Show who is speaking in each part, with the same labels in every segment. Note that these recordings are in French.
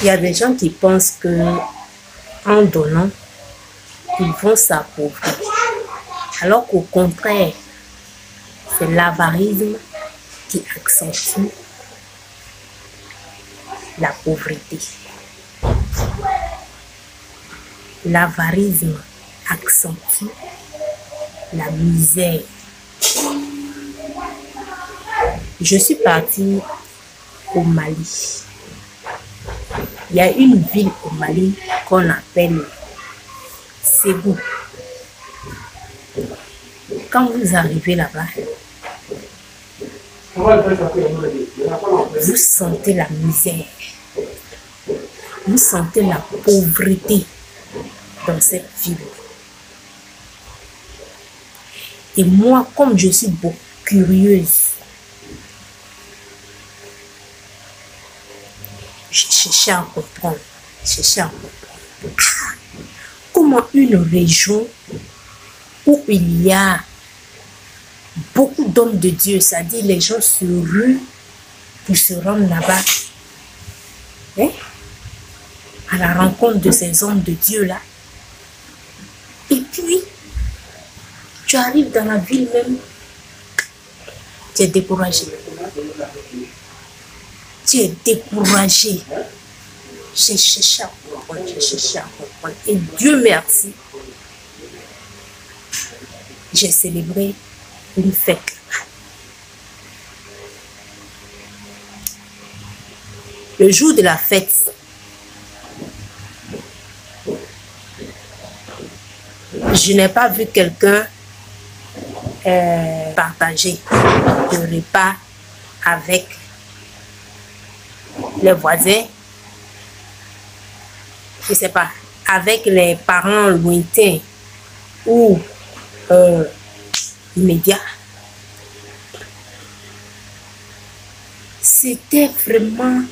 Speaker 1: Il y a des gens qui pensent que en donnant, ils vont s'appauvrir. Alors qu'au contraire, c'est l'avarisme qui accentue la pauvreté. L'avarisme accentue la misère. Je suis partie au Mali. Il y a une ville au Mali qu'on appelle Ségou. Quand vous arrivez là-bas, vous sentez la misère, vous sentez la pauvreté dans cette ville. Et moi, comme je suis beaucoup curieuse, je cherchais à comprendre, comment une région où il y a beaucoup d'hommes de Dieu, c'est-à-dire les gens se ruent pour se rendre là-bas, hein, à la rencontre de ces hommes de Dieu-là. Et puis, tu arrives dans la ville même, tu es découragé. Tu es découragé. J'ai cherché à comprendre. Et Dieu merci, j'ai célébré une fête. Le jour de la fête, je n'ai pas vu quelqu'un partager le repas avec les voisins, je ne sais pas, avec les parents lointains ou immédiats. C'était vraiment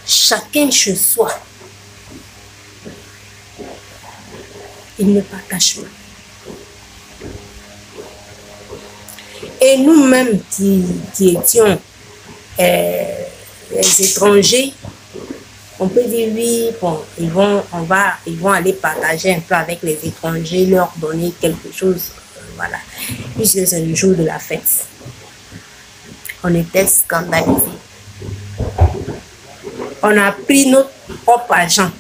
Speaker 1: chacun chez soi. Il ne partage pas. Et nous-mêmes qui étions les étrangers, on peut dire oui, bon, ils vont aller partager un peu avec les étrangers, leur donner quelque chose, voilà. Puisque c'est le jour de la fête. On était scandalisés. On a pris notre propre argent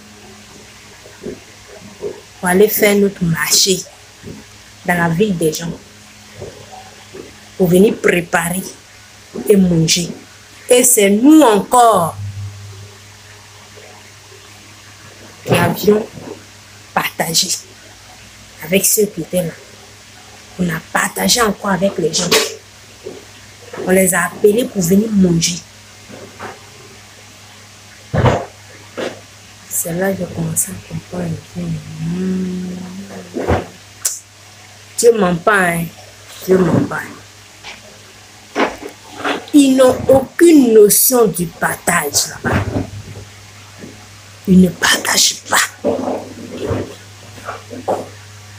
Speaker 1: pour aller faire notre marché dans la ville des gens, pour venir préparer et manger. Et c'est nous encore qui avions partagé avec ceux qui étaient là. On a partagé encore avec les gens. On les a appelés pour venir manger. C'est là que j'ai commencé à comprendre. Dieu ment pas, hein. Dieu ment pas. Ils n'ont aucune notion du partage là-bas. Ils ne partagent pas.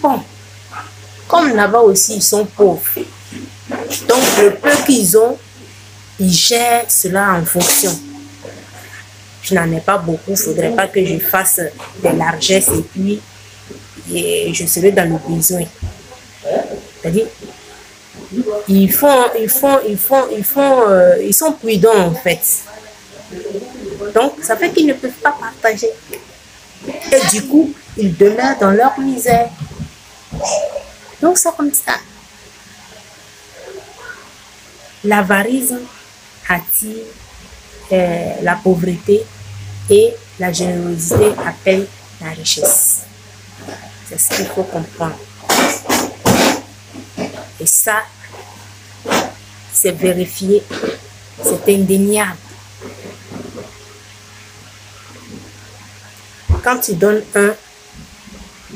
Speaker 1: Bon, comme là-bas aussi ils sont pauvres, donc le peu qu'ils ont, ils gèrent cela en fonction. Je n'en ai pas beaucoup, il ne faudrait pas que je fasse des largesses et puis je serai dans le besoin. C'est-à-dire, ils sont prudents en fait. Donc, ça fait qu'ils ne peuvent pas partager. Et du coup, ils demeurent dans leur misère. Donc, c'est comme ça. L'avarisme attire la pauvreté et la générosité appelle la richesse. C'est ce qu'il faut comprendre. Et ça, c'est vérifié, c'est indéniable. Quand tu donnes 1,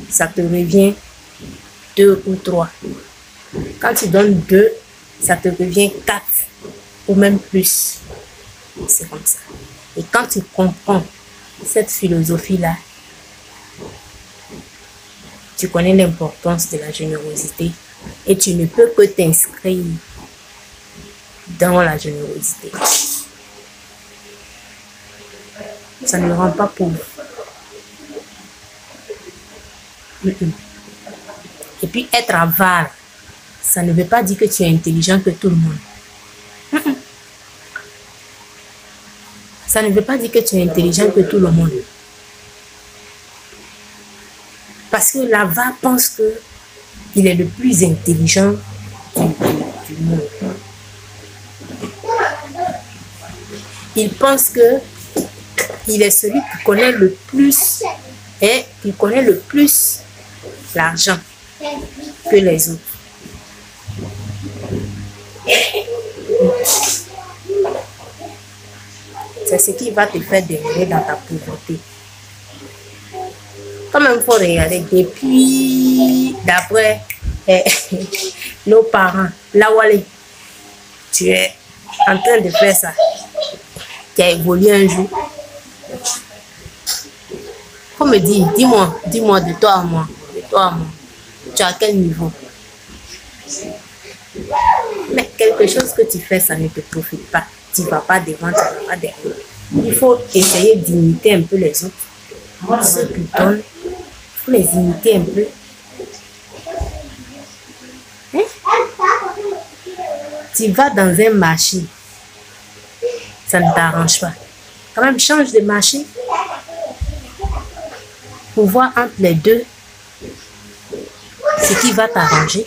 Speaker 1: ça te revient 2 ou 3. Quand tu donnes 2, ça te revient 4 ou même plus. C'est comme ça. Et quand tu comprends cette philosophie-là, tu connais l'importance de la générosité et tu ne peux que t'inscrire dans la générosité. Ça ne le rend pas pauvre. Et puis être avare, ça ne veut pas dire que tu es intelligent que tout le monde. Ça ne veut pas dire que tu es intelligent que tout le monde. Parce que l'avare pense qu'il est le plus intelligent du monde. Il pense qu'il est celui qui connaît le plus et qui connaît le plus l'argent que les autres. C'est ce qui va te faire demeurer dans ta pauvreté. Quand même, il faut regarder depuis, d'après nos parents, là où tu es en train de faire ça. Tu as évolué un jour. Faut me dire, dis-moi de toi à moi, tu es à quel niveau? Mais quelque chose que tu fais, ça ne te profite pas. Tu ne vas pas devant, tu ne vas pas derrière. Il faut essayer d'imiter un peu les autres. Ceux qui donnent, il faut les imiter un peu. Hein? Tu vas dans un marché, ça ne t'arrange pas. Quand même, change de marché pour voir entre les deux ce qui va t'arranger.